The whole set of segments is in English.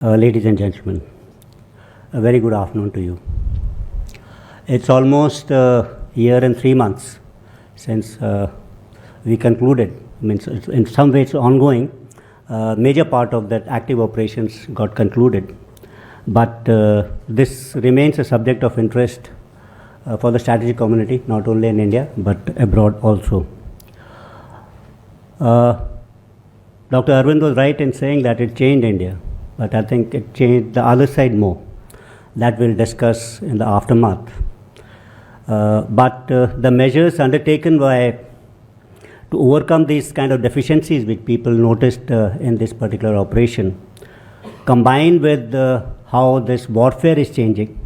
Ladies and gentlemen, a very good afternoon to you. It's almost a year and 3 months since we concluded. In some ways ongoing. Major part of that active operations got concluded, but this remains a subject of interest for the strategic community, not only in India but abroad also. Dr. Arvind was right in saying that it changed India, but I think it changed the other side more. That we'll discuss in the aftermath. But the measures undertaken to overcome these kind of deficiencies which people noticed in this particular operation, combined with how this warfare is changing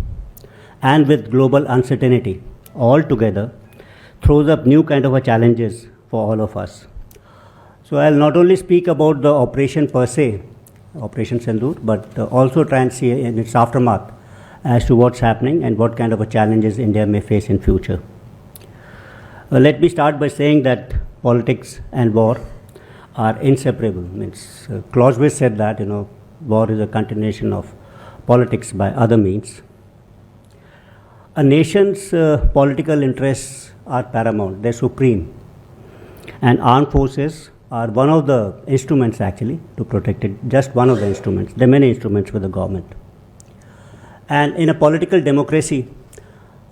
and with global uncertainty all together, throws up new kind of challenges for all of us. So I'll not only speak about the operation per se, Operation Sindoor, but also try and see in its aftermath as to what's happening and what kind of challenges India may face in future. Let me start by saying that politics and war are inseparable. Clausewitz said that war is a continuation of politics by other means. A nation's political interests are paramount; they're supreme, and armed forces are one of the instruments actually to protect it, just one of the instruments. There are many instruments with the government. And in a political democracy,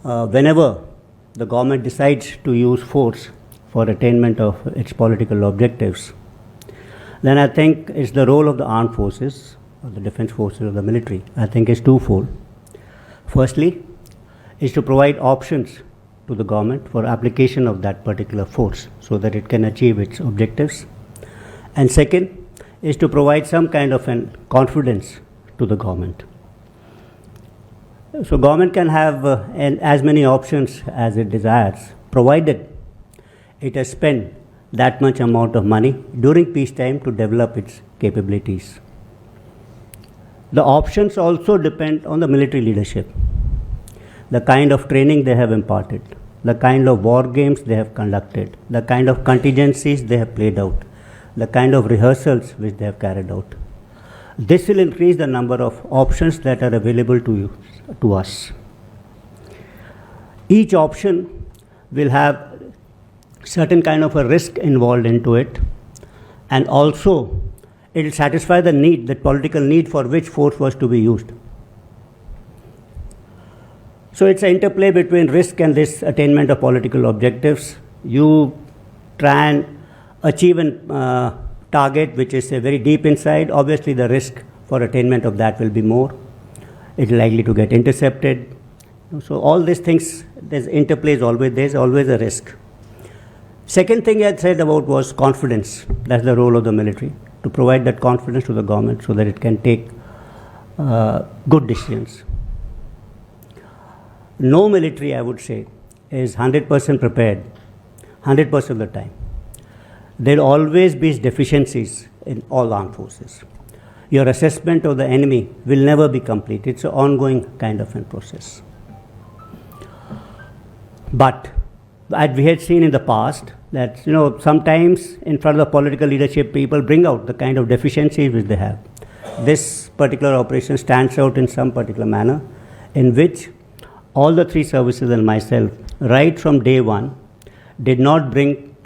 whenever the government decides to use force for attainment of its political objectives, then I think it's the role of the armed forces, or the defense forces or the military, I think is twofold. Firstly, is to provide options to the government for application of that particular force so that it can achieve its objectives. And second is to provide some kind of an confidence to the government. So government can have as many options as it desires, provided it has spent that much amount of money during peacetime to develop its capabilities. The options also depend on the military leadership, the kind of training they have imparted, the kind of war games they have conducted, the kind of contingencies they have played out, the kind of rehearsals which they have carried out. This will increase the number of options that are available to us. Each option will have certain kind of a risk involved into it, and also it will satisfy the need, the political need for which force was to be used. So it's an interplay between risk and this attainment of political objectives. You try and achieve a target which is very deep inside. Obviously the risk for attainment of that will be more. It is likely to get intercepted. So all these things, there's interplay, there's always a risk. Second thing I said about was confidence. That's the role of the military, to provide that confidence to the government so that it can take good decisions. No military, I would say, is 100% prepared 100% of the time. There will always be deficiencies in all armed forces. Your assessment of the enemy will never be complete. It's an ongoing kind of a process. But as we had seen in the past, that sometimes in front of the political leadership, people bring out the kind of deficiencies which they have. This particular operation stands out in some particular manner, in which all the three services and myself, right from day one, did not bring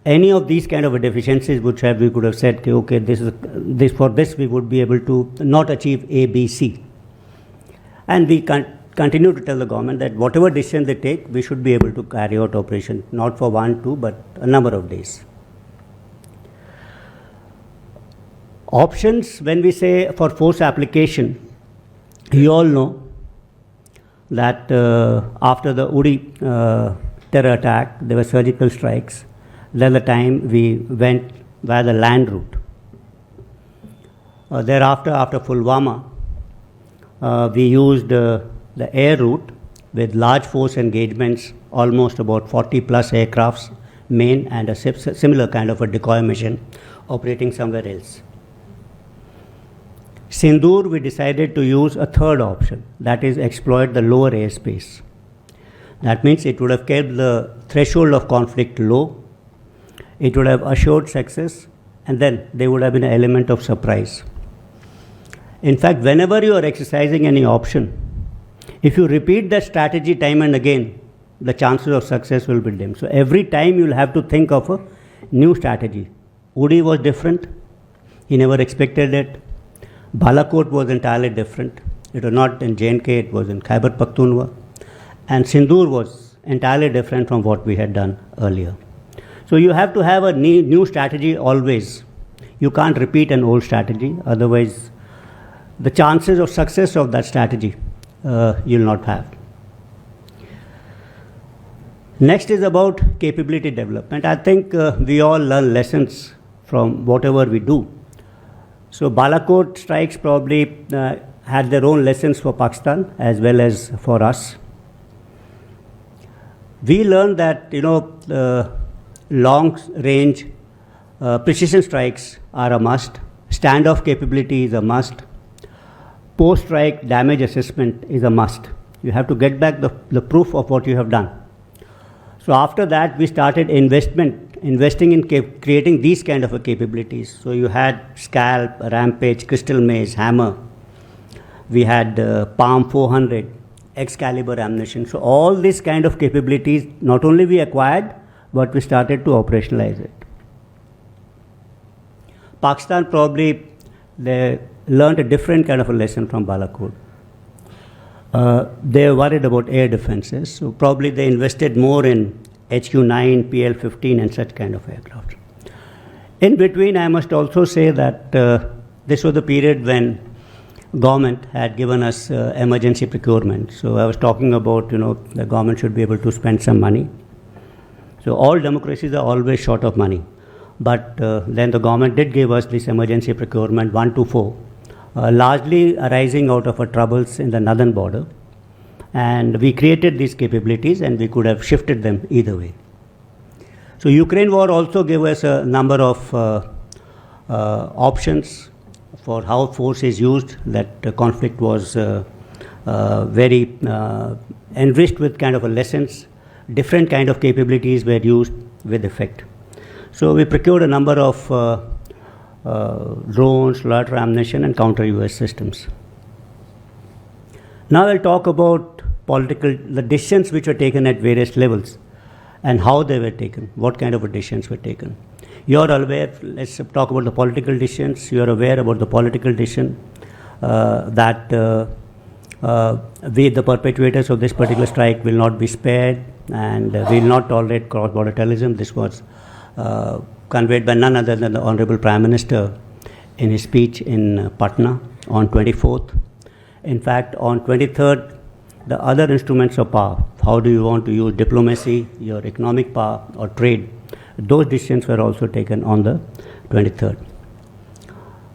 any of these kind of deficiencies which we could have said, okay, for this we would be able to not achieve A, B, C. And we continue to tell the government that whatever decision they take, we should be able to carry out operation, not for 1, 2, but a number of days. Options, when we say for force application, you all know that after the Uri terror attack, there were surgical strikes. Then the time we went via the land route. Thereafter, after Pulwama, we used the air route with large force engagements, almost about 40 plus aircrafts, main and a similar kind of a decoy mission operating somewhere else. Sindoor, we decided to use a third option, that is exploit the lower airspace. That means it would have kept the threshold of conflict low, it would have assured success, and then there would have been an element of surprise. In fact, whenever you are exercising any option, if you repeat that strategy time and again, the chances of success will be dim. So every time you'll have to think of a new strategy. Uri was different. He never expected it. Balakot was entirely different. It was not in J&K, it was in Khyber Pakhtunkhwa. And Sindoor was entirely different from what we had done earlier. So you have to have a new strategy always. You can't repeat an old strategy, otherwise the chances of success of that strategy you'll not have. Next is about capability development. I think we all learn lessons from whatever we do. So Balakot strikes probably had their own lessons for Pakistan as well as for us. We learned that long range precision strikes are a must. Standoff capability is a must. Post strike damage assessment is a must. You have to get back the proof of what you have done. So after that we started investing in creating these kind of capabilities. So you had Scalp, Rampage, Crystal Maze, Hammer. We had Palm 400, Excalibur ammunition. So all these kind of capabilities not only we acquired, but we started to operationalize it. Pakistan probably they learned a different kind of a lesson from Balakot. They were worried about air defenses, so probably they invested more in HQ-9, PL-15 and such kind of aircraft. In between, I must also say that this was the period when government had given us emergency procurement. So I was talking about, the government should be able to spend some money. So all democracies are always short of money. But then the government did give us this emergency procurement 1 to 4, largely arising out of our troubles in the northern border. And we created these capabilities and we could have shifted them either way. So Ukraine war also gave us a number of options for how force is used. That conflict was very enriched with kind of a lessons. Different kind of capabilities were used with effect. So we procured a number of drones, loiter ammunition and counter UAS systems. Now I'll talk about the decisions which were taken at various levels and how they were taken, what kind of decisions were taken. You are aware, let's talk about the political decisions. You are aware about the political decision that we, the perpetrators of this particular strike, will not be spared and will not tolerate cross-border terrorism. This was conveyed by none other than the Honorable Prime Minister in his speech in Patna on 24th. In fact, on 23rd, the other instruments of power, how do you want to use diplomacy, your economic power or trade, those decisions were also taken on the 23rd.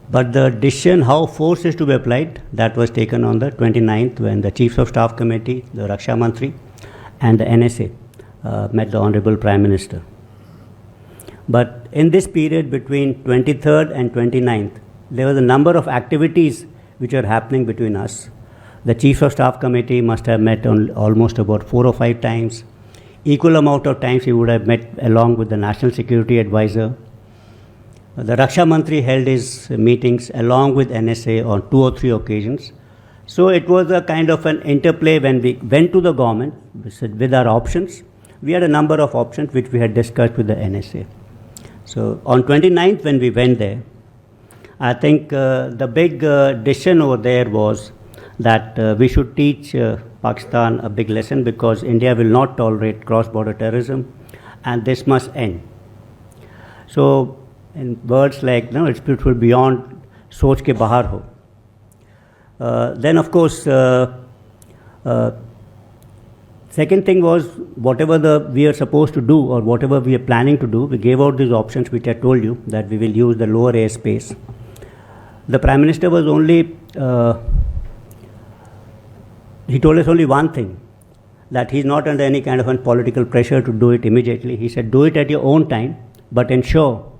But the decision how force is to be applied, that was taken on the 29th when the Chiefs of Staff Committee, the Raksha Mantri and the NSA met the Honorable Prime Minister. But in this period between 23rd and 29th, there was a number of activities which are happening between us. The Chief of Staff Committee must have met on almost about 4 or 5 times. Equal amount of times he would have met along with the National Security Advisor. The Raksha Mantri held his meetings along with NSA on 2 or 3 occasions. So it was a kind of an interplay when we went to the government with our options. We had a number of options which we had discussed with the NSA. So on 29th when we went there, I think the big decision over there was that we should teach Pakistan a big lesson because India will not tolerate cross-border terrorism and this must end. So in words like, it's beautiful beyond soch ke bahar ho. Then of course, second thing was whatever we are supposed to do or whatever we are planning to do, we gave out these options which I told you that we will use the lower airspace. The Prime Minister was only, he told us only one thing, that he's not under any kind of political pressure to do it immediately. He said, do it at your own time, but ensure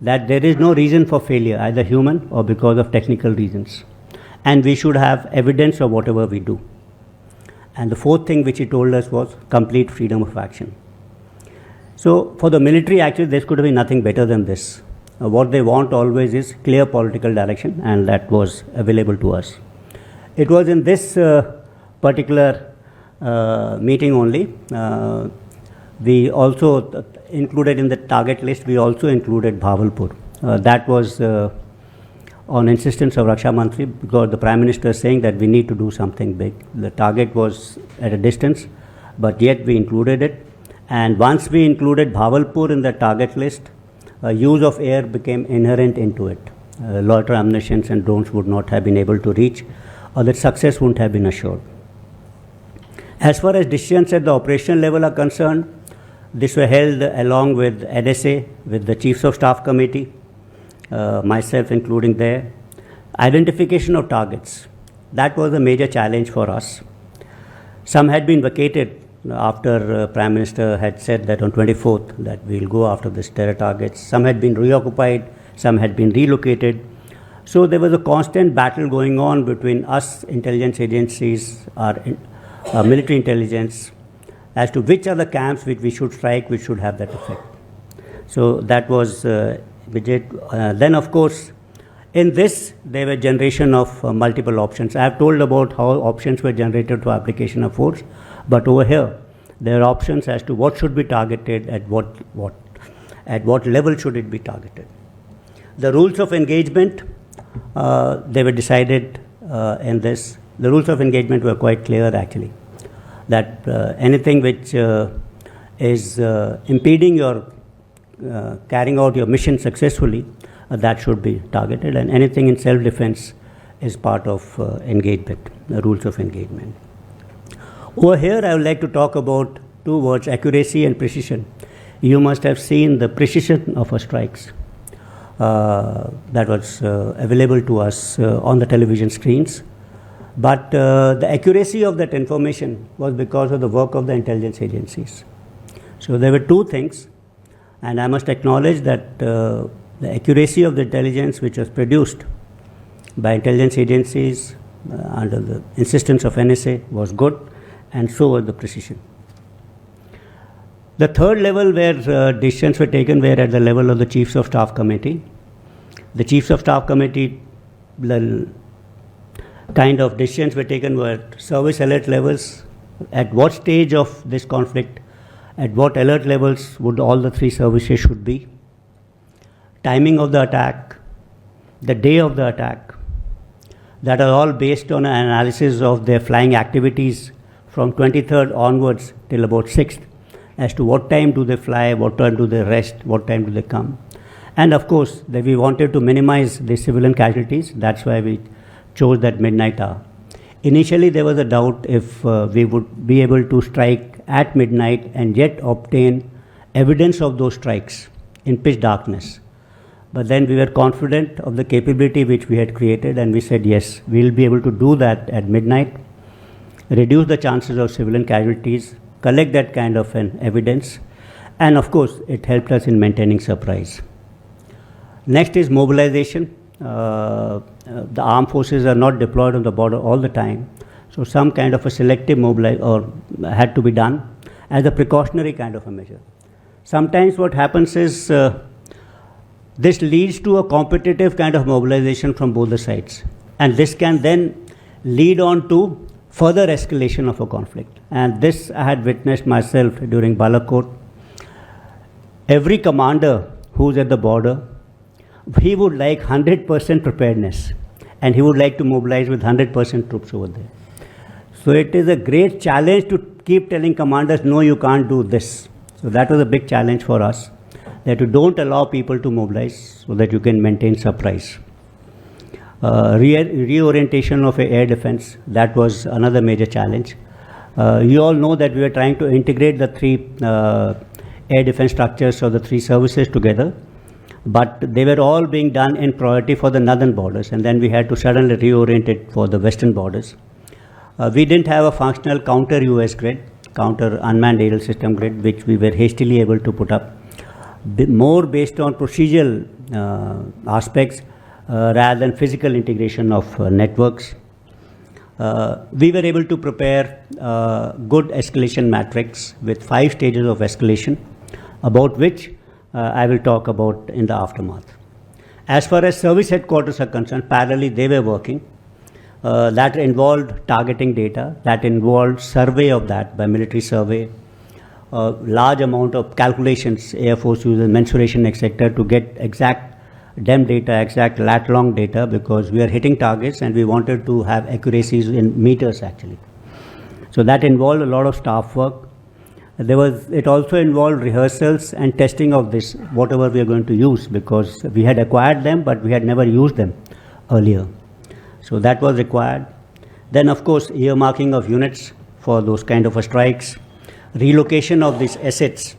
that there is no reason for failure, either human or because of technical reasons. And we should have evidence of whatever we do. And the fourth thing which he told us was complete freedom of action. So for the military, actually, there could have been nothing better than this. what they want always is clear political direction, and that was available to us. It was in this particular meeting only. We also included in the target list, we also included Bhavalpur. That was on insistence of Raksha Mantri, because the Prime Minister is saying that we need to do something big. The target was at a distance, but yet we included it. And once we included Bhavalpur in the target list, use of air became inherent into it. Loiter ammunitions and drones would not have been able to reach, or that success wouldn't have been assured. As far as decisions at the operational level are concerned, these were held along with NSA, with the Chiefs of Staff Committee, myself including there. Identification of targets, that was a major challenge for us. Some had been vacated after Prime Minister had said that on 24th that we'll go after this terror targets. Some had been reoccupied, some had been relocated. So there was a constant battle going on between us intelligence agencies, our military intelligence, as to which are the camps which we should strike, which should have that effect. So that was then of course in this there were generation of multiple options. I have told about how options were generated for application of force, but over here there are options as to what should be targeted, at what level should it be targeted. The rules of engagement, they were decided in this. The rules of engagement were quite clear actually, that anything which is impeding your carrying out your mission successfully, that should be targeted, and anything in self-defense is part of engagement, the rules of engagement. Over here I would like to talk about two words, accuracy and precision. You must have seen the precision of our strikes that was available to us on the television screens. But the accuracy of that information was because of the work of the intelligence agencies. So there were two things, and I must acknowledge that the accuracy of the intelligence which was produced by intelligence agencies under the insistence of NSA was good, and so was the precision. The third level where decisions were taken were at the level of the Chiefs of Staff Committee. The Chiefs of Staff Committee, the kind of decisions were taken were service alert levels, at what stage of this conflict, at what alert levels would all the three services should be, timing of the attack, the day of the attack, that are all based on an analysis of their flying activities from 23rd onwards till about 6th, as to what time do they fly, what time do they rest, what time do they come. And of course, that we wanted to minimize the civilian casualties, that's why we chose that midnight hour. Initially there was a doubt if we would be able to strike at midnight and yet obtain evidence of those strikes in pitch darkness. But then we were confident of the capability which we had created, and we said yes, we will be able to do that at midnight, reduce the chances of civilian casualties, collect that kind of an evidence, and of course it helped us in maintaining surprise. Next is mobilization. The armed forces are not deployed on the border all the time, so some kind of a selective mobilization had to be done as a precautionary kind of a measure. Sometimes what happens is this leads to a competitive kind of mobilization from both the sides, and this can then lead on to further escalation of a conflict. And this I had witnessed myself during Balakot. Every commander who's at the border, he would like 100% preparedness, and he would like to mobilize with 100% troops over there. So it is a great challenge to keep telling commanders, no, you can't do this. So that was a big challenge for us, that you don't allow people to mobilize so that you can maintain surprise. Reorientation of air defense, that was another major challenge. You all know that we were trying to integrate the three air defense structures of the three services together, but they were all being done in priority for the northern borders, and then we had to suddenly reorient it for the western borders. We didn't have a functional counter US grid, counter unmanned aerial system grid, which we were hastily able to put up, more based on procedural aspects rather than physical integration of networks. We were able to prepare good escalation matrix with 5 stages of escalation, about which I will talk about in the aftermath. As far as service headquarters are concerned, parallelly they were working. That involved targeting data, that involved survey of that by military survey, large amount of calculations, Air Force uses mensuration, etc., to get exact DEM data, exact lat-long data, because we are hitting targets and we wanted to have accuracies in meters actually. So that involved a lot of staff work. It also involved rehearsals and testing of this, whatever we are going to use, because we had acquired them, but we had never used them earlier. So that was required. Then, of course, earmarking of units for those kind of strikes, relocation of these assets,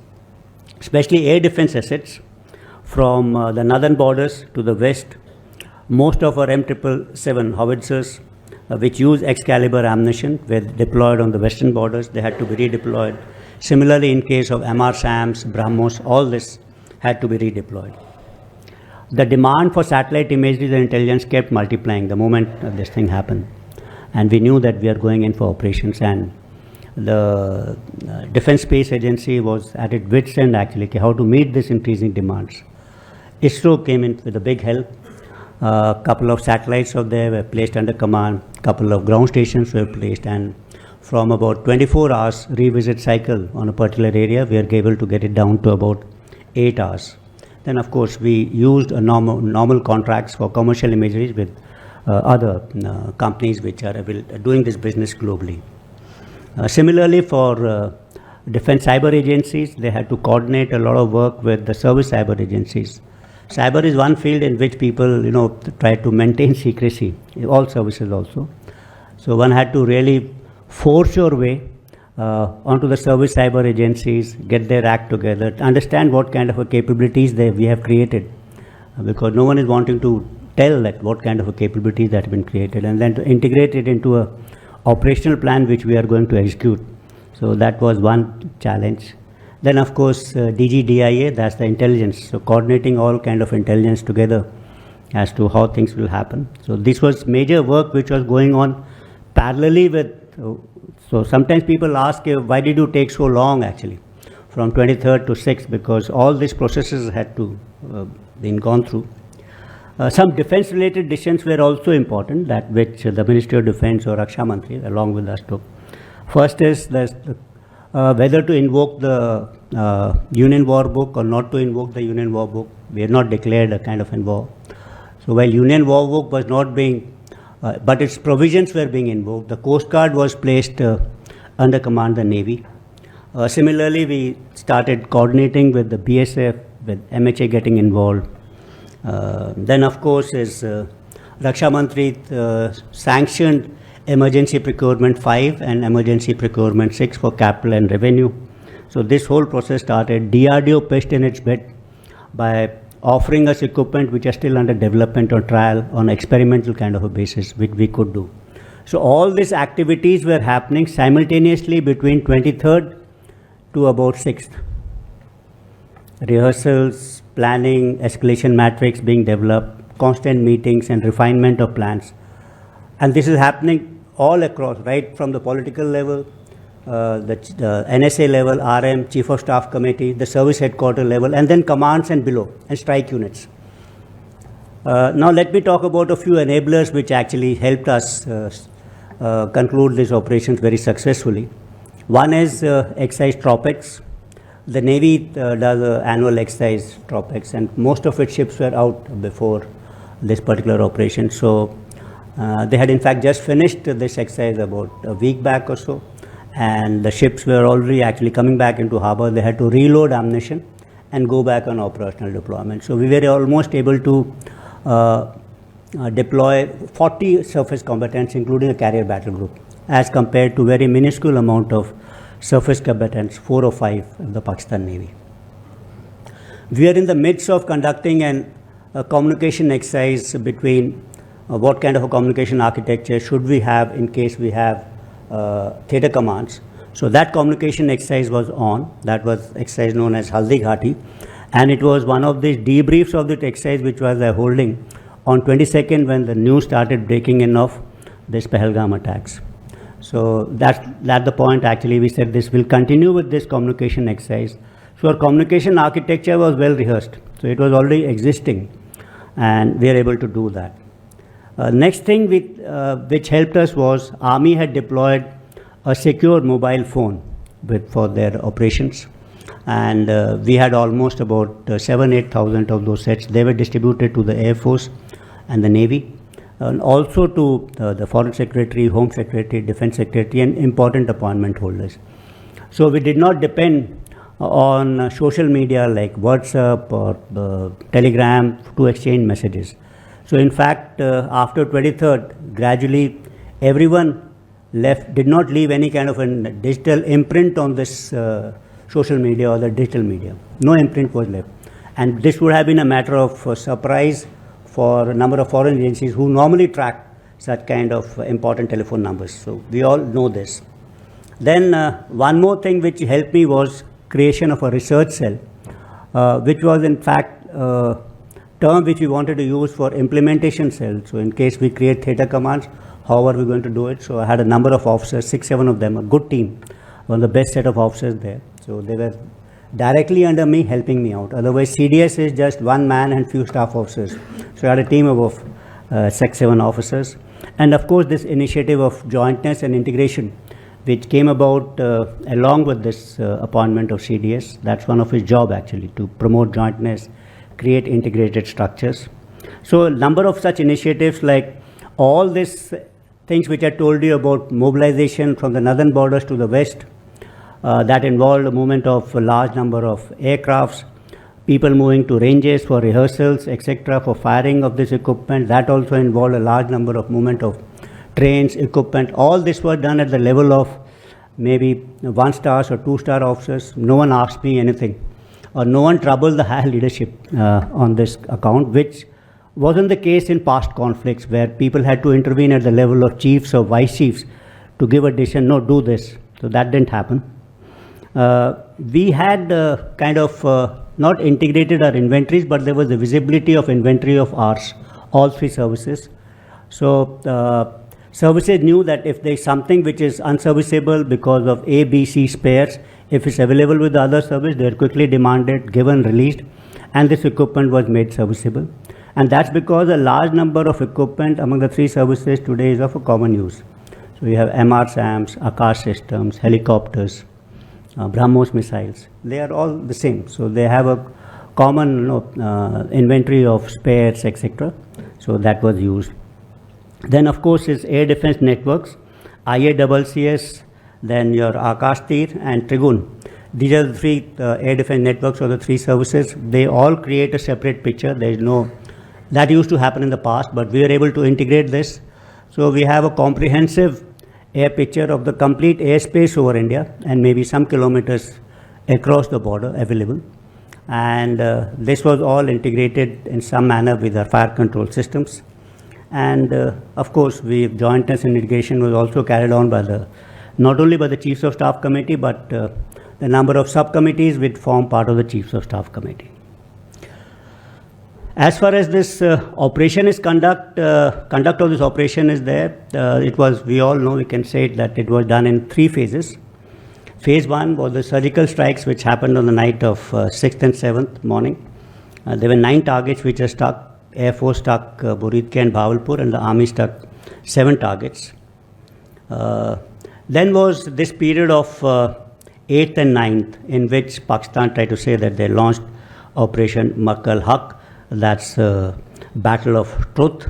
especially air defense assets, from the northern borders to the west. Most of our M777 howitzers, which use Excalibur ammunition, were deployed on the western borders. They had to be redeployed. Similarly, in case of MR-SAMs, BrahMos, all this had to be redeployed. The demand for satellite imagery and intelligence kept multiplying the moment this thing happened. And we knew that we are going in for operations, and the Defense Space Agency was at its wits' end actually, how to meet this increasing demands. ISRO came in with a big help. A couple of satellites of there were placed under command, couple of ground stations were placed, and from about 24 hours revisit cycle on a particular area, we are able to get it down to about 8 hours. Then, of course, we used normal contracts for commercial imagery with other companies which are doing this business globally. Similarly, for defense cyber agencies, they had to coordinate a lot of work with the service cyber agencies. Cyber is one field in which people, try to maintain secrecy, all services also. So one had to really force your way onto the service cyber agencies, get their act together, understand what kind of capabilities we have created, because no one is wanting to tell that what kind of capabilities that have been created, and then to integrate it into a operational plan which we are going to execute. So that was one challenge. Then, of course, DGDIA, that's the intelligence, so coordinating all kind of intelligence together as to how things will happen. So this was major work which was going on parallelly with. So sometimes people ask, why did you take so long actually, from 23rd to 6th, because all these processes had to been gone through. Some defense related decisions were also important, that which the Ministry of Defense or Raksha Mantri along with us took. First is whether to invoke the Union War Book or not to invoke the Union War Book. We had not declared a kind of war. So while Union War Book was not being, but its provisions were being invoked, the Coast Guard was placed under command of the Navy. Similarly, we started coordinating with the BSF, with MHA getting involved. Then, of course, is Raksha Mantri sanctioned Emergency Procurement 5 and Emergency Procurement 6 for capital and revenue. So this whole process started. DRDO pitched in its bid by offering us equipment which are still under development or trial on experimental kind of a basis, which we could do. So all these activities were happening simultaneously between 23rd to about 6th. Rehearsals, planning, escalation matrix being developed, constant meetings and refinement of plans. And this is happening all across, right from the political level, the NSA level, RM, Chief of Staff Committee, the service headquarter level, and then commands and below, and strike units. Now let me talk about a few enablers which actually helped us conclude these operations very successfully. One is exercise Tropex. The Navy does annual exercise Tropex, and most of its ships were out before this particular operation. So they had in fact just finished this exercise about a week back or so, and the ships were already actually coming back into harbor. They had to reload ammunition and go back on operational deployment. So we were almost able to deploy 40 surface combatants, including a carrier battle group, as compared to very minuscule amount of surface combatants, 4 or 5 of the Pakistan Navy. We are in the midst of conducting a communication exercise between what kind of a communication architecture should we have in case we have theatre commands. So that communication exercise was on. That was exercise known as Haldi Ghati, and it was one of the debriefs of that exercise which was holding on 22nd when the news started breaking in of this Pahalgam attacks. So that's the point actually we said this will continue with this communication exercise. So our communication architecture was well rehearsed. So it was already existing. and we are able to do that. Next thing which helped us was Army had deployed a secure mobile phone for their operations, and we had almost about 7,000-8,000 of those sets. They were distributed to the Air Force and the Navy, and also to the Foreign Secretary, Home Secretary, Defense Secretary, and important appointment holders. So we did not depend on social media like WhatsApp or Telegram to exchange messages. So in fact, after 23rd, gradually everyone did not leave any kind of a digital imprint on this social media or the digital media. No imprint was left. And this would have been a matter of surprise for a number of foreign agencies who normally track such kind of important telephone numbers. So we all know this. Then one more thing which helped me was creation of a research cell, which was in fact term which we wanted to use for implementation cell. So in case we create theater commands, how are we going to do it? So I had a number of officers, 6-7 of them, a good team, one of the best set of officers there. So they were directly under me, helping me out. Otherwise, CDS is just one man and few staff officers. So I had a team of 6-7 officers. And of course, this initiative of jointness and integration, which came about along with this appointment of CDS. That's one of his job actually, to promote jointness, create integrated structures. So a number of such initiatives, like all these things which I told you about mobilization from the northern borders to the west, that involved a movement of a large number of aircrafts, people moving to ranges for rehearsals, etc., for firing of this equipment. That also involved a large number of movement of trains, equipment. All this was done at the level of maybe 1-star or 2-star officers. No one asked me anything, or no one troubled the higher leadership on this account, which wasn't the case in past conflicts where people had to intervene at the level of chiefs or vice chiefs to give a decision, no, do this. So that didn't happen. We had kind of not integrated our inventories, but there was a visibility of inventory of ours, all 3 services. So services knew that if there is something which is unserviceable because of A, B, C spares, if it's available with the other service, they are quickly demanded, given, released, and this equipment was made serviceable. And that's because a large number of equipment among the 3 services today is of a common use. So we have MR-SAMs, Akash systems, helicopters, BrahMos missiles. They are all the same. So they have a common inventory of spares, etc. So that was used. Then of course is air defense networks, IACCS, then your Akash Tir and Trigun. These are the 3 air defense networks or the 3 services. They all create a separate picture. There is no, that used to happen in the past, but we were able to integrate this. So we have a comprehensive air picture of the complete airspace over India and maybe some kilometers across the border available. And this was all integrated in some manner with our fire control systems. And of course, jointness and integration was also carried on by not only by the Chiefs of Staff Committee, but the number of subcommittees which form part of the Chiefs of Staff Committee. As far as this operation is conduct of this operation is there, it was, we all know, we can say that it was done in 3 phases. Phase 1 was the surgical strikes which happened on the night of 6th and 7th morning. There were 9 targets which are stuck. Air Force struck Boridke and Bawalpur, and the Army struck 7 targets. Then was this period of 8th and 9th, in which Pakistan tried to say that they launched Operation Makal Haq, that's Battle of Truth.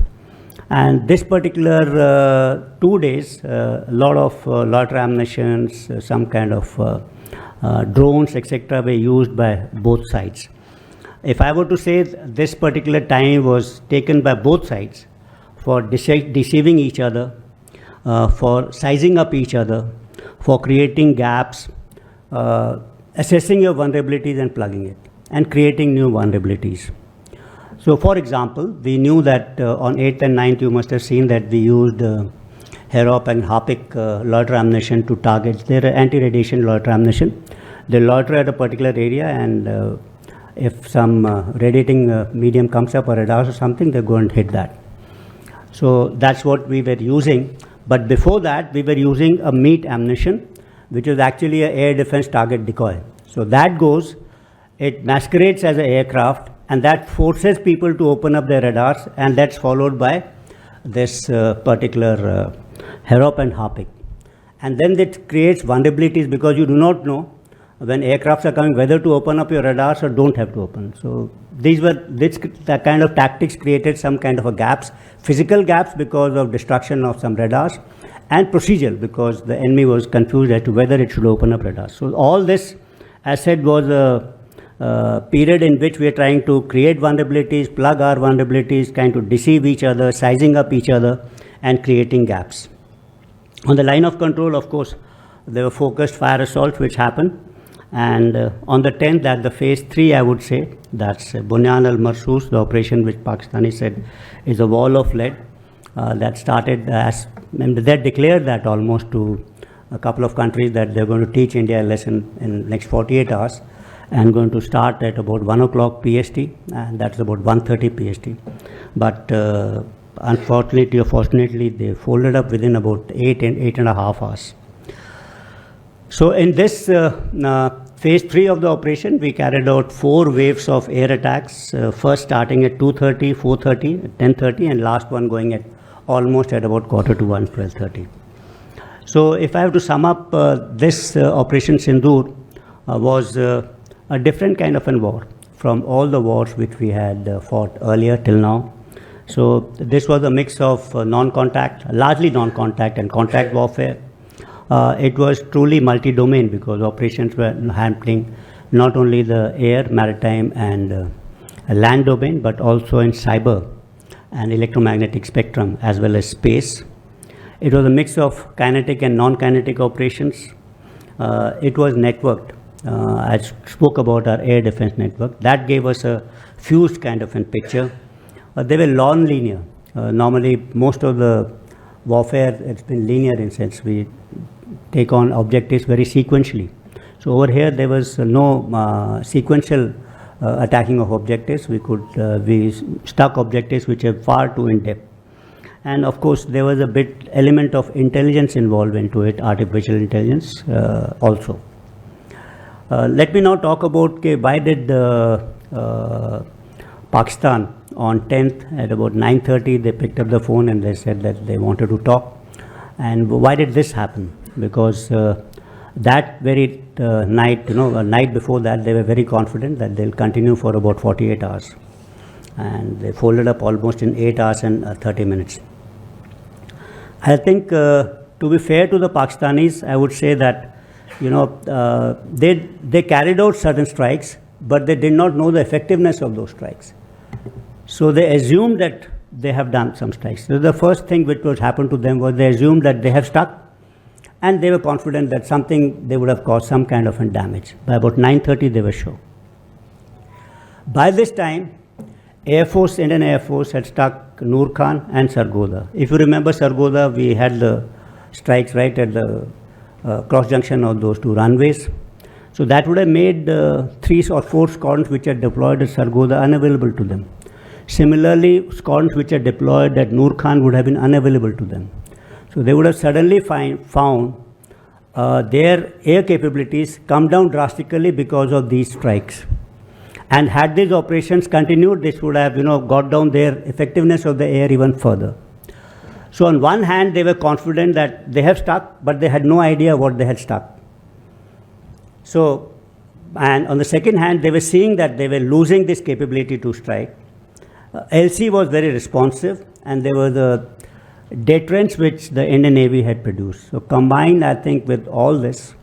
And this particular 2 days, a lot of loiter ammunitions, some kind of drones, etc., were used by both sides. If I were to say this particular time was taken by both sides for deceiving each other, for sizing up each other, for creating gaps, assessing your vulnerabilities and plugging it, and creating new vulnerabilities. So for example, we knew that on 8th and 9th, you must have seen that we used Harop and Harpic loiter ammunition to target. They're anti-radiation loiter ammunition. They loiter at a particular area, and if some radiating medium comes up or radars or something, they go and hit that. So that's what we were using. But before that, we were using a meat ammunition, which is actually an air defense target decoy. So that goes, it masquerades as an aircraft, and that forces people to open up their radars, and that's followed by this particular HAROP and HARPIC. And then it creates vulnerabilities because you do not know when aircrafts are coming whether to open up your radars or don't have to open. So that kind of tactics created some kind of a gaps, physical gaps because of destruction of some radars, and procedural because the enemy was confused as to whether it should open up radars. So all this, as said, was a period in which we are trying to create vulnerabilities, plug our vulnerabilities, trying to deceive each other, sizing up each other, and creating gaps. On the line of control, of course, there were focused fire assaults which happened. And on the 10th, that the phase 3, I would say, that's Bunyan al-Marsus, the operation which Pakistani said is a wall of lead. That started as, they declared that almost to a couple of countries that they're going to teach India a lesson in next 48 hours and going to start at about 1 o'clock PST, and that's about 1:30 PST. But unfortunately or fortunately, they folded up within about 8.5 hours. So in this phase 3 of the operation, we carried out 4 waves of air attacks, first starting at 2:30, 4:30, 10:30, and last one going at almost at about 1:45, 12:30. So if I have to sum up, this Operation Sindoor was a different kind of a war from all the wars which we had fought earlier till now. So this was a mix of non-contact, largely non-contact and contact warfare. It was truly multi-domain because operations were handling not only the air, maritime and land domain, but also in cyber and electromagnetic spectrum as well as space. It was a mix of kinetic and non-kinetic operations. It was networked. I spoke about our air defense network. That gave us a fused kind of a picture. They were non-linear. Normally, most of the warfare, it's been linear in sense we take on objectives very sequentially. So over here, there was no sequential attacking of objectives. We stuck objectives which are far too in depth. And of course, there was a bit element of intelligence involved into it, artificial intelligence also. Let me now talk about why did Pakistan on 10th at about 9:30 they picked up the phone and they said that they wanted to talk. And why did this happen? Because that very night, a night before that, they were very confident that they'll continue for about 48 hours. And they folded up almost in 8 hours and 30 minutes. I think to be fair to the Pakistanis, I would say that they carried out certain strikes, but they did not know the effectiveness of those strikes. So they assumed that they have done some strikes. So the first thing which was happened to them was they assumed that they have stuck, and they were confident that something they would have caused some kind of damage. By about 9:30, they were sure. By this time, Indian Air Force had struck Noor Khan and Sargodha. If you remember Sargodha, we had the strikes right at the cross junction of those two runways. So that would have made 3 or 4 squadrons which are deployed at Sargodha unavailable to them. Similarly, squadrons which are deployed at Noor Khan would have been unavailable to them. So they would have suddenly found their air capabilities come down drastically because of these strikes. And had these operations continued, this would have got down their effectiveness of the air even further. So on one hand, they were confident that they have stuck, but they had no idea what they had stuck. So, and on the second hand, they were seeing that they were losing this capability to strike. LC was very responsive, and there were the deterrents which the Indian Navy had produced. So combined, I think, with all this,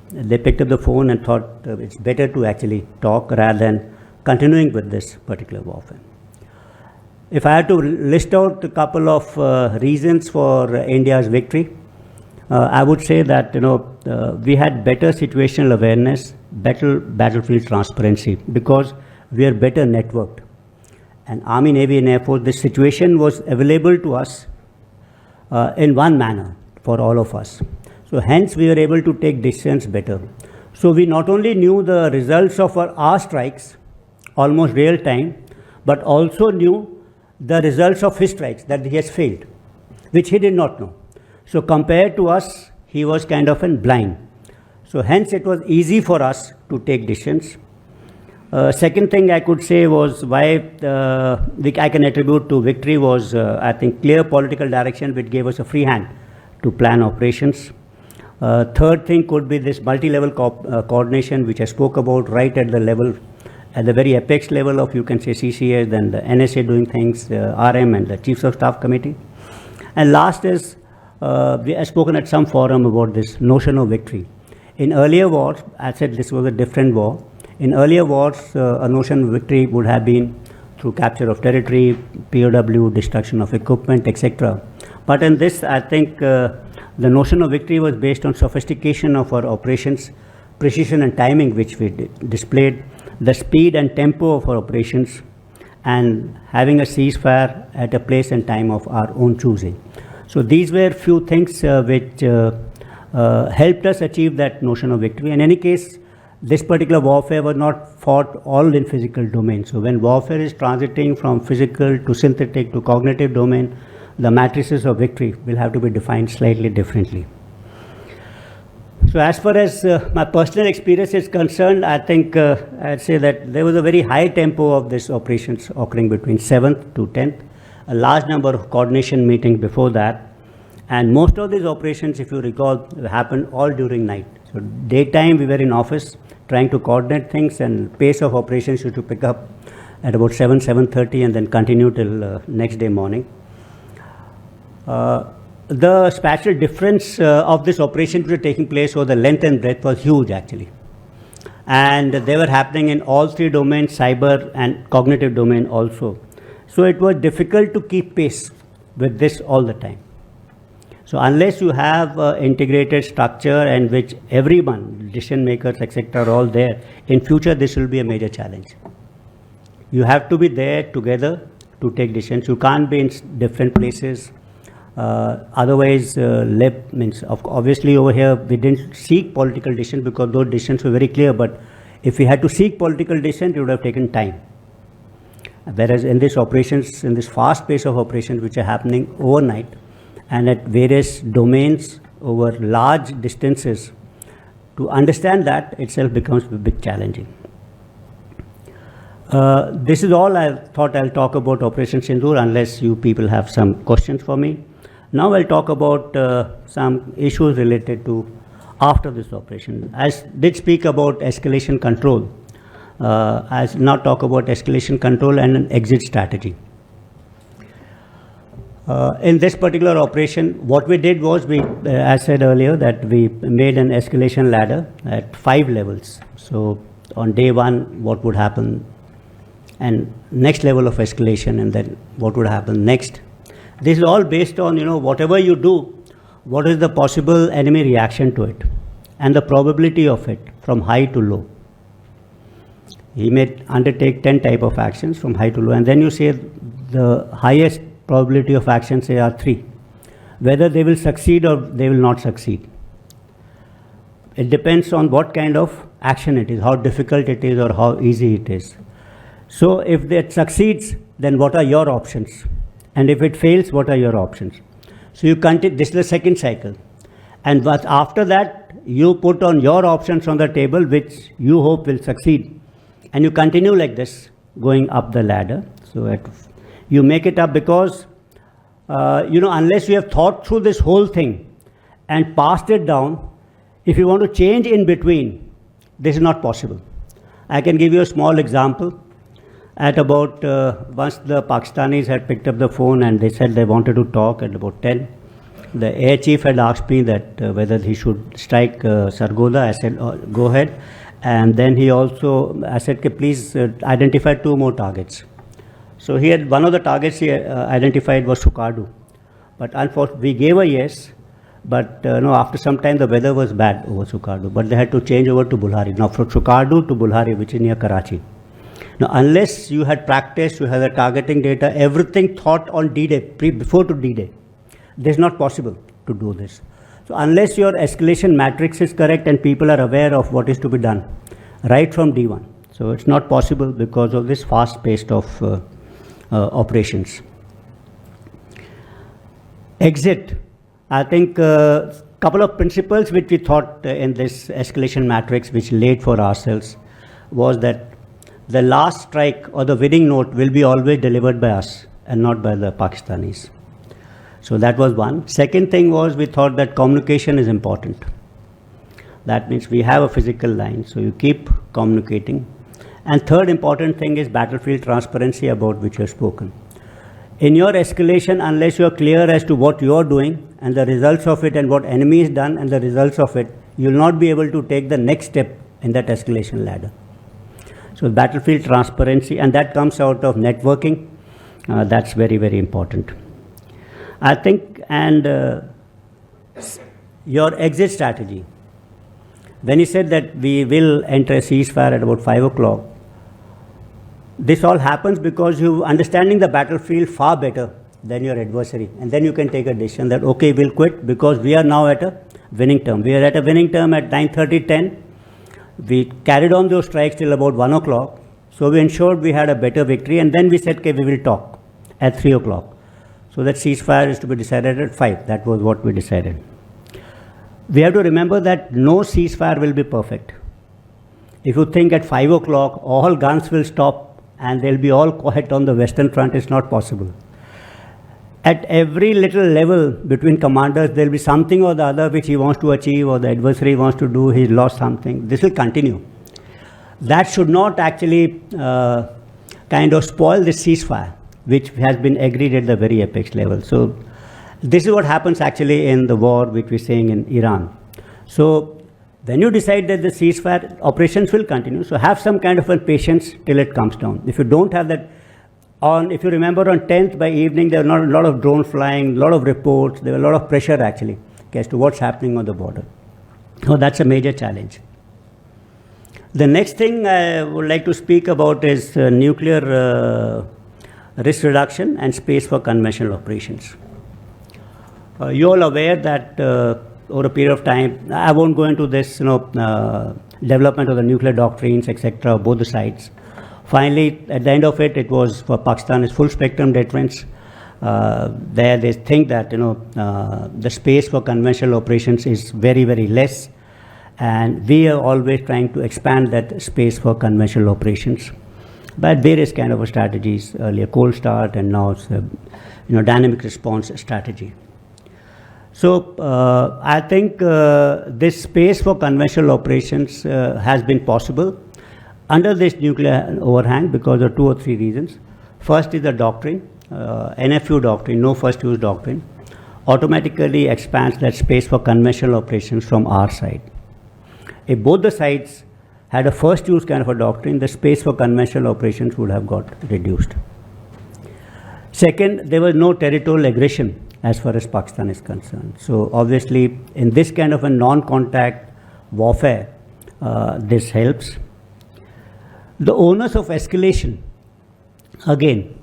they picked up the phone and thought it's better to actually talk rather than continuing with this particular warfare. If I had to list out a couple of reasons for India's victory, I would say that we had better situational awareness, better battlefield transparency because we are better networked. And Army, Navy and Air Force, the situation was available to us in one manner for all of us. So hence we were able to take decisions better. So we not only knew the results of our strikes, almost real time, but also knew the results of his strikes, that he has failed, which he did not know. So compared to us, he was kind of blind. So hence it was easy for us to take decisions. Second thing I could say was why I can attribute to victory was, I think, clear political direction which gave us a free hand to plan operations. Third thing could be this multi-level coordination which I spoke about, right at the level, at the very apex level of, you can say, CCS, then the NSA doing things, RM and the Chiefs of Staff Committee. And last is, we have spoken at some forum about this notion of victory. In earlier wars, I said this was a different war. In earlier wars, a notion of victory would have been through capture of territory, POW, destruction of equipment, etc. But in this, I think the notion of victory was based on sophistication of our operations, precision and timing which we displayed, the speed and tempo of our operations, and having a ceasefire at a place and time of our own choosing. So these were few things which helped us achieve that notion of victory. In any case, this particular warfare was not fought all in physical domain. So when warfare is transiting from physical to synthetic to cognitive domain, the matrices of victory will have to be defined slightly differently. So as far as my personal experience is concerned, I think I'd say that there was a very high tempo of these operations occurring between 7th to 10th, a large number of coordination meetings before that, and most of these operations, if you recall, happened all during night. So daytime we were in office trying to coordinate things, and pace of operations used to pick up at about 7:30 and then continue till next day morning. The spatial difference of this operation which was taking place, or the length and breadth, was huge actually. And they were happening in all three domains, cyber and cognitive domain also. So it was difficult to keep pace with this all the time. So unless you have integrated structure in which everyone, decision makers, etc., are all there, in future this will be a major challenge. You have to be there together to take decisions. You can't be in different places. Otherwise, means obviously over here we didn't seek political decisions because those decisions were very clear. But if we had to seek political decisions, it would have taken time. Whereas in these operations, in this fast pace of operations which are happening overnight, and at various domains over large distances, to understand that itself becomes a bit challenging. This is all I thought I'll talk about Operation Sindoor, unless you people have some questions for me. Now I'll talk about some issues related to after this operation. I did speak about escalation control. I'll now talk about escalation control and an exit strategy. In this particular operation, what we did was, as said earlier, that we made an escalation ladder at 5 levels. So on day 1, what would happen, and next level of escalation, and then what would happen next. This is all based on, whatever you do, what is the possible enemy reaction to it, and the probability of it from high to low. He may undertake 10 type of actions from high to low, and then you say the highest probability of action, say, are 3. Whether they will succeed or they will not succeed. It depends on what kind of action it is, how difficult it is or how easy it is. So if it succeeds, then what are your options? And if it fails, what are your options? So you continue, this is the second cycle. And but after that, you put on your options on the table which you hope will succeed. And you continue like this, going up the ladder. So you make it up because, unless you have thought through this whole thing and passed it down, if you want to change in between, this is not possible. I can give you a small example. At about, once the Pakistanis had picked up the phone and they said they wanted to talk at about 10, the air chief had asked me that whether he should strike Sargodha. I said, go ahead. And then he also, I said, please identify 2 more targets. So he had, one of the targets he identified was Sukardu. But unfortunately, we gave a yes, but no, after some time the weather was bad over Sukardu. But they had to change over to Bulhari. Now from Sukardu to Bulhari, which is near Karachi. Now unless you had practiced, you had the targeting data, everything thought on D-Day, before to D-Day, this is not possible to do this. So unless your escalation matrix is correct and people are aware of what is to be done, right from D1. So it's not possible because of this fast pace of operations. Exit. I think a couple of principles which we thought in this escalation matrix which laid for ourselves was that the last strike or the winning note will be always delivered by us and not by the Pakistanis. So that was one. Second thing was we thought that communication is important. That means we have a physical line, so you keep communicating. And third important thing is battlefield transparency, about which you have spoken. In your escalation, unless you are clear as to what you are doing and the results of it and what enemy is done and the results of it, you will not be able to take the next step in that escalation ladder. So battlefield transparency, and that comes out of networking. That's very, very important. I think, and your exit strategy. When you said that we will enter a ceasefire at about 5 o'clock, this all happens because you understanding the battlefield far better than your adversary, and then you can take a decision that okay, we'll quit because we are now at a winning term. We are at a winning term at 9:30, 10. We carried on those strikes till about 1 o'clock, so we ensured we had a better victory, and then we said okay, we will talk at 3 o'clock. So that ceasefire is to be decided at 5. That was what we decided. We have to remember that no ceasefire will be perfect. If you think at 5 o'clock all guns will stop and they'll be all quiet on the Western Front, it's not possible. At every little level between commanders, there'll be something or the other which he wants to achieve or the adversary wants to do, he's lost something. This will continue. That should not actually kind of spoil the ceasefire, which has been agreed at the very apex level. So this is what happens actually in the war which we're seeing in Iran. So when you decide that the ceasefire, operations will continue, so have some kind of a patience till it comes down. If you don't have that, if you remember on 10th by evening, there were a lot of drones flying, a lot of reports, there were a lot of pressure actually as to what's happening on the border. So that's a major challenge. The next thing I would like to speak about is nuclear risk reduction and space for conventional operations. You're all aware that over a period of time, I won't go into this, development of the nuclear doctrines, etc., both the sides. Finally, at the end of it, it was for Pakistan is full spectrum deterrence. There they think that the space for conventional operations is very, very less, and we are always trying to expand that space for conventional operations by various kind of strategies. Earlier cold start, and now it's dynamic response strategy. So I think this space for conventional operations has been possible under this nuclear overhang because of 2 or 3 reasons. First is the doctrine, NFU doctrine, no first use doctrine, automatically expands that space for conventional operations from our side. If both the sides had a first use kind of a doctrine, the space for conventional operations would have got reduced. Second, there was no territorial aggression as far as Pakistan is concerned. So obviously in this kind of a non-contact warfare, this helps. The onus of escalation, again,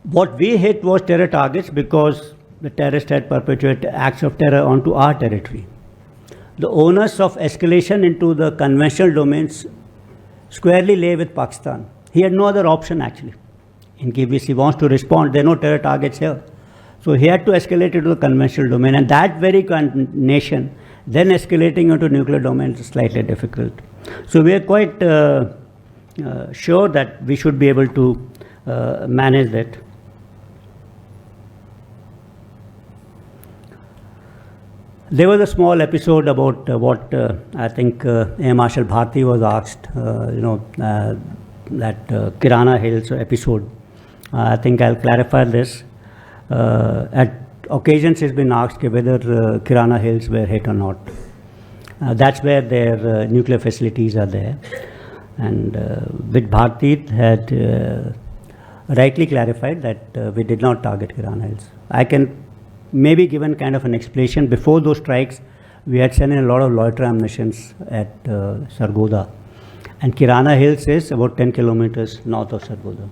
what we hit was terror targets because the terrorists had perpetuated acts of terror onto our territory. The onus of escalation into the conventional domains squarely lay with Pakistan. He had no other option actually. In case he wants to respond, there are no terror targets here. So he had to escalate into the conventional domain, and that very nation then escalating into nuclear domain is slightly difficult. So we are quite sure that we should be able to manage that. There was a small episode about what I think Air Marshal Bharti was asked, that Kirana Hills episode. I think I'll clarify this. At occasions he's been asked whether Kirana Hills were hit or not. That's where their nuclear facilities are there. And which Bharti had rightly clarified that we did not target Kirana Hills. I can maybe given kind of an explanation. Before those strikes, we had sent in a lot of loiter ammunitions at Sargodha. And Kirana Hills is about 10 kilometers north of Sargodha.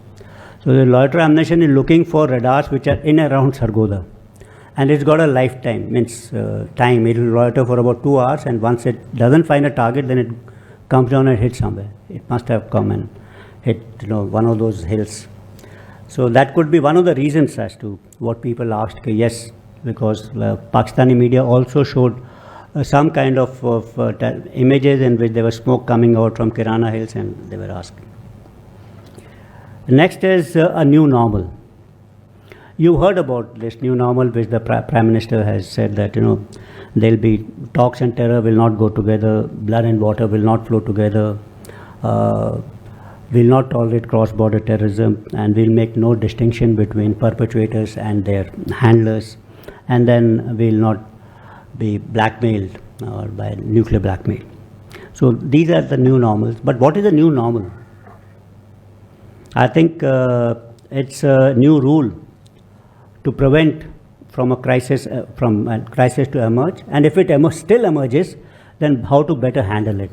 So the loiter ammunition is looking for radars which are in around Sargodha. And it's got a lifetime, means time. It will loiter for about 2 hours, and once it doesn't find a target, then it comes down and hits somewhere. It must have come and hit one of those hills. So that could be one of the reasons as to what people asked. Yes, because Pakistani media also showed some kind of images in which there was smoke coming out from Kirana Hills, and they were asking. Next is a new normal. You heard about this new normal, which the Prime Minister has said that, there'll be talks and terror will not go together, blood and water will not flow together, will not tolerate cross-border terrorism, and will make no distinction between perpetrators and their handlers, and then will not be blackmailed or by nuclear blackmail. So these are the new normals. But what is the new normal? I think it's a new rule to prevent from a crisis to emerge, and if it still emerges, then how to better handle it.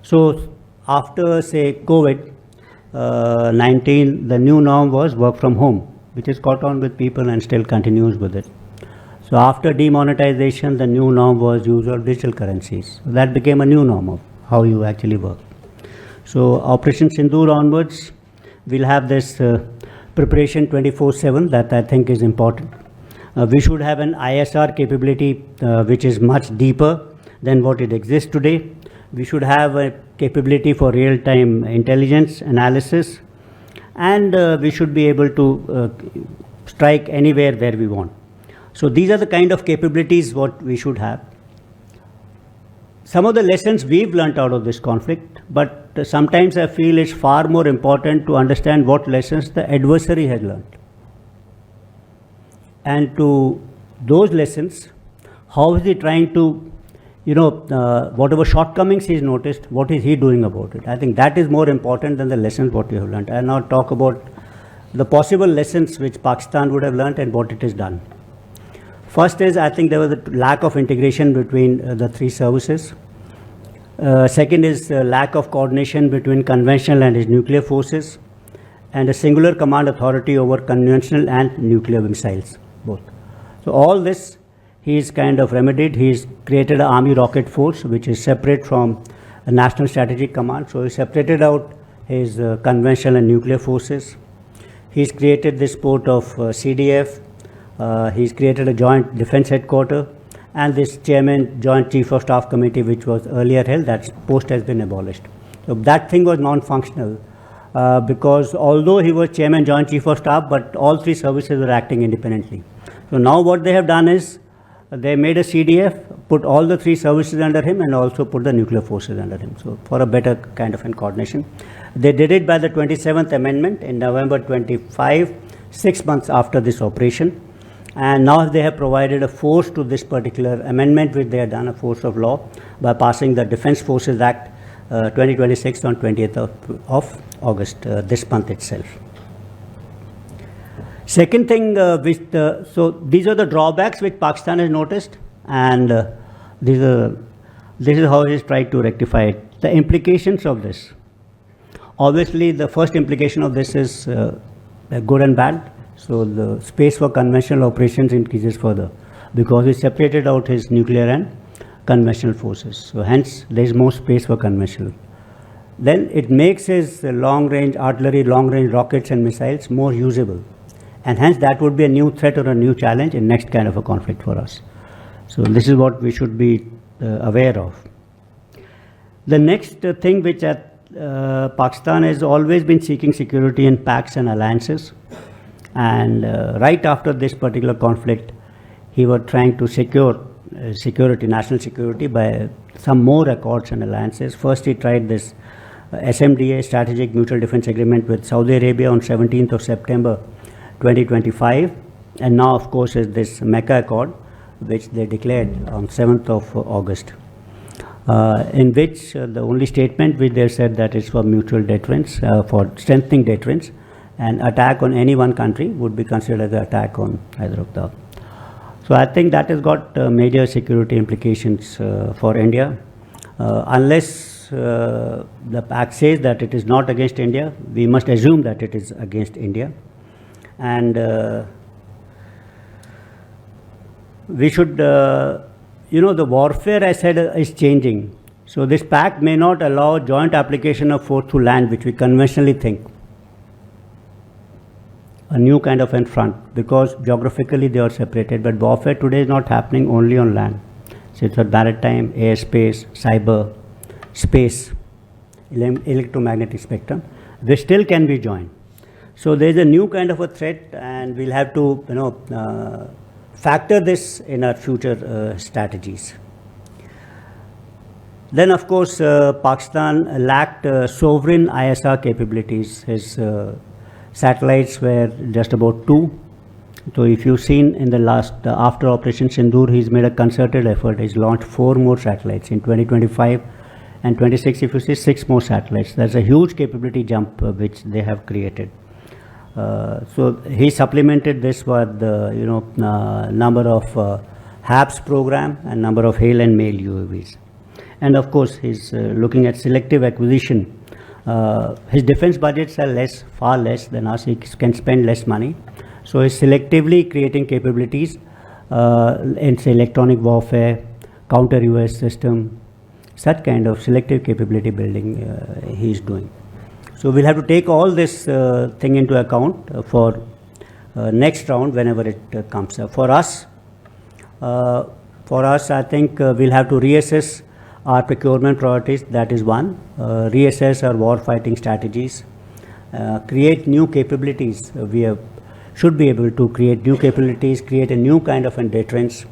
So after, say, COVID-19, the new norm was work from home, which is caught on with people and still continues with it. So after demonetization, the new norm was use of digital currencies. So that became a new norm of how you actually work. So Operation Sindoor onwards, we'll have this preparation 24/7 that I think is important. We should have an ISR capability which is much deeper than what it exists today. We should have a capability for real-time intelligence analysis, and we should be able to strike anywhere where we want. So these are the kind of capabilities what we should have. Some of the lessons we've learnt out of this conflict, but sometimes I feel it's far more important to understand what lessons the adversary has learnt. And to those lessons, how is he trying to, whatever shortcomings he's noticed, what is he doing about it? I think that is more important than the lessons what we have learnt. I'll now talk about the possible lessons which Pakistan would have learnt and what it has done. First is, I think there was a lack of integration between the three services. Second is lack of coordination between conventional and his nuclear forces, and a singular command authority over conventional and nuclear missiles, both. So all this he's kind of remedied. He's created an Army Rocket Force, which is separate from a National Strategic Command. So he separated out his conventional and nuclear forces. He's created this port of CDF. He's created a joint defense headquarters, and this chairman joint chief of staff committee, which was earlier held, that post has been abolished. So that thing was non-functional because although he was chairman joint chief of staff, but all three services were acting independently. So now what they have done is they made a CDF, put all the three services under him, and also put the nuclear forces under him. So for a better kind of coordination, they did it by the 27th Amendment in November 25, 6 months after this operation. And now they have provided a force to this particular amendment, which they have done a force of law by passing the Defence Forces Act 2026 on 20th of August, this month itself. Second thing, so these are the drawbacks which Pakistan has noticed, and this is how it is tried to rectify it. The implications of this. Obviously, the first implication of this is good and bad. So the space for conventional operations increases further because he separated out his nuclear and conventional forces. So hence there is more space for conventional. Then it makes his long-range artillery, long-range rockets and missiles more usable. And hence that would be a new threat or a new challenge in next kind of a conflict for us. So this is what we should be aware of. The next thing which Pakistan has always been seeking security in pacts and alliances. And right after this particular conflict, he was trying to secure security, national security, by some more accords and alliances. First, he tried this SMDA, Strategic Mutual Defense Agreement, with Saudi Arabia on 17th of September 2025. And now, of course, is this Mecca Accord, which they declared on 7th of August, in which the only statement which they said that is for mutual deterrence, for strengthening deterrence, and attack on any one country would be considered as an attack on either of them. So I think that has got major security implications for India. Unless the pact says that it is not against India, we must assume that it is against India. And we should, the warfare, I said, is changing. So this pact may not allow joint application of force through land, which we conventionally think. A new kind of front, because geographically they are separated, but warfare today is not happening only on land. So it's a maritime, airspace, cyber, space, electromagnetic spectrum, which still can be joined. So there's a new kind of a threat, and we'll have to factor this in our future strategies. Then, of course, Pakistan lacked sovereign ISR capabilities. His satellites were just about 2. So if you've seen in the last, after Operation Sindoor, he's made a concerted effort. He's launched 4 more satellites in 2025 and 26. If you see 6 more satellites, that's a huge capability jump which they have created. So he supplemented this with the number of HAPS program and number of hail and mail UAVs. And of course, he's looking at selective acquisition. His defense budgets are less, far less than us. He can spend less money. So he's selectively creating capabilities in say, electronic warfare, counter US system, such kind of selective capability building he's doing. So we'll have to take all this thing into account for next round whenever it comes up. For us, I think we'll have to reassess our procurement priorities. That is one. Reassess our war fighting strategies. Create new capabilities. We should be able to create new capabilities, create a new kind of a deterrence,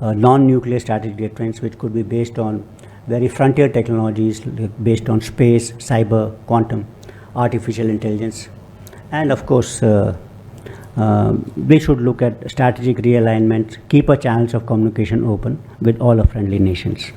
non-nuclear strategic deterrence, which could be based on very frontier technologies, based on space, cyber, quantum, artificial intelligence. And of course, we should look at strategic realignment, keep our channels of communication open with all our friendly nations.